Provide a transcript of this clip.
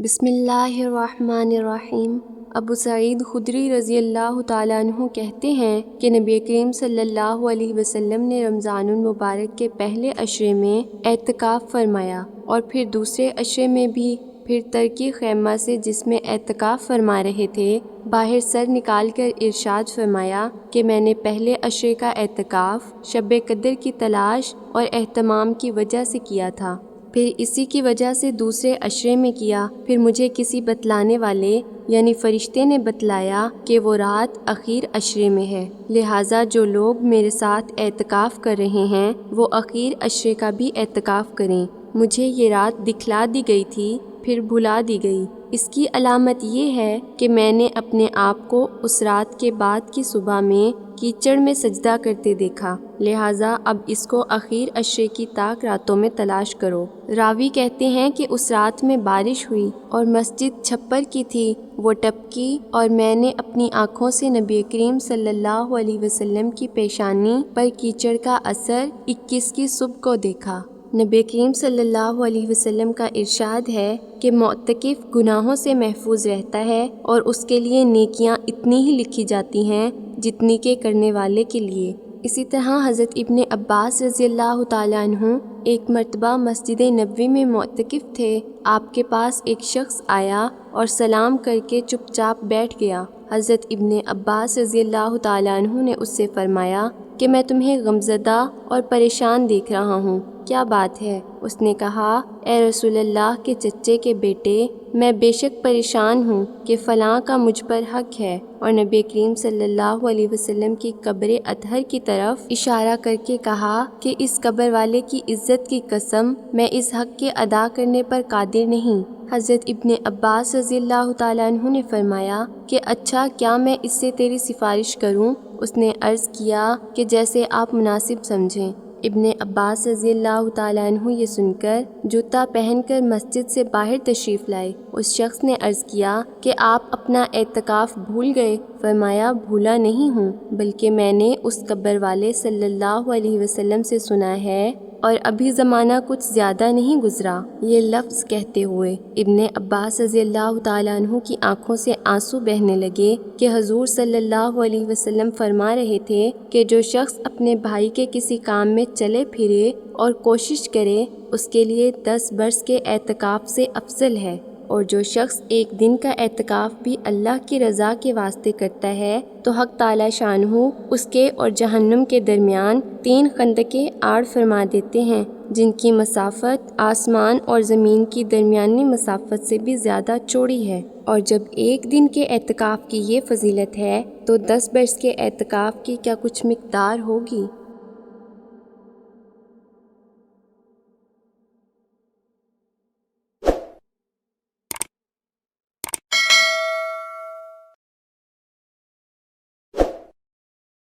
بسم اللہ الرحمن الرحیم۔ ابو سعید خدری رضی اللہ تعالیٰ عنہ کہتے ہیں کہ نبی کریم صلی اللہ علیہ وسلم نے رمضان المبارک کے پہلے عشرے میں اعتکاف فرمایا اور پھر دوسرے عشرے میں بھی، پھر ترکی خیمہ سے جس میں اعتکاف فرما رہے تھے باہر سر نکال کر ارشاد فرمایا کہ میں نے پہلے عشرے کا اعتکاف شب قدر کی تلاش اور اہتمام کی وجہ سے کیا تھا، پھر اسی کی وجہ سے دوسرے عشرے میں کیا، پھر مجھے کسی بتلانے والے یعنی فرشتے نے بتلایا کہ وہ رات اخیر عشرے میں ہے، لہٰذا جو لوگ میرے ساتھ اعتکاف کر رہے ہیں وہ اخیر عشرے کا بھی اعتکاف کریں۔ مجھے یہ رات دکھلا دی گئی تھی پھر بھلا دی گئی، اس کی علامت یہ ہے کہ میں نے اپنے آپ کو اس رات کے بعد کی صبح میں کیچڑ میں سجدہ کرتے دیکھا، لہٰذا اب اس کو اخیر عشرے کی طاق راتوں میں تلاش کرو۔ راوی کہتے ہیں کہ اس رات میں بارش ہوئی اور مسجد چھپر کی تھی، وہ ٹپکی اور میں نے اپنی آنکھوں سے نبی کریم صلی اللہ علیہ وسلم کی پیشانی پر کیچڑ کا اثر 21 کی صبح کو دیکھا۔ نبی کریم صلی اللہ علیہ وسلم کا ارشاد ہے کہ معتکف گناہوں سے محفوظ رہتا ہے اور اس کے لیے نیکیاں اتنی ہی لکھی جاتی ہیں جتنی کہ کرنے والے کے لیے۔ اسی طرح حضرت ابن عباس رضی اللہ تعالیٰ عنہ ایک مرتبہ مسجد نبوی میں معتکف تھے، آپ کے پاس ایک شخص آیا اور سلام کر کے چپ چاپ بیٹھ گیا۔ حضرت ابن عباس رضی اللہ تعالیٰ عنہ نے اس سے فرمایا کہ میں تمہیں غمزدہ اور پریشان دیکھ رہا ہوں، کیا بات ہے؟ اس نے کہا، اے رسول اللہ کے چچے کے بیٹے، میں بے شک پریشان ہوں کہ فلاں کا مجھ پر حق ہے، اور نبی کریم صلی اللہ علیہ وسلم کی قبر اطہر کی طرف اشارہ کر کے کہا کہ اس قبر والے کی عزت کی قسم میں اس حق کے ادا کرنے پر قادر نہیں۔ حضرت ابن عباس رضی اللہ تعالیٰ عنہ نے فرمایا کہ اچھا، کیا میں اس سے تیری سفارش کروں؟ اس نے عرض کیا کہ جیسے آپ مناسب سمجھیں۔ ابن عباس رضی اللہ تعالیٰ عنہ یہ سن کر جوتا پہن کر مسجد سے باہر تشریف لائے۔ اس شخص نے عرض کیا کہ آپ اپنا اعتکاف بھول گئے؟ فرمایا، بھولا نہیں ہوں، بلکہ میں نے اس قبر والے صلی اللہ علیہ وسلم سے سنا ہے اور ابھی زمانہ کچھ زیادہ نہیں گزرا۔ یہ لفظ کہتے ہوئے ابن عباس رضی اللہ تعالیٰ عنہ کی آنکھوں سے آنسو بہنے لگے کہ حضور صلی اللہ علیہ وسلم فرما رہے تھے کہ جو شخص اپنے بھائی کے کسی کام میں چلے پھرے اور کوشش کرے اس کے لیے 10 برس کے اعتکاف سے افضل ہے، اور جو شخص ایک دن کا اعتکاف بھی اللہ کی رضا کے واسطے کرتا ہے تو حق تعالی شانہ اس کے اور جہنم کے درمیان 3 خندقیں آڑ فرما دیتے ہیں جن کی مسافت آسمان اور زمین کی درمیانی مسافت سے بھی زیادہ چوڑی ہے۔ اور جب ایک دن کے اعتکاف کی یہ فضیلت ہے تو 10 برس کے اعتکاف کی کیا کچھ مقدار ہوگی۔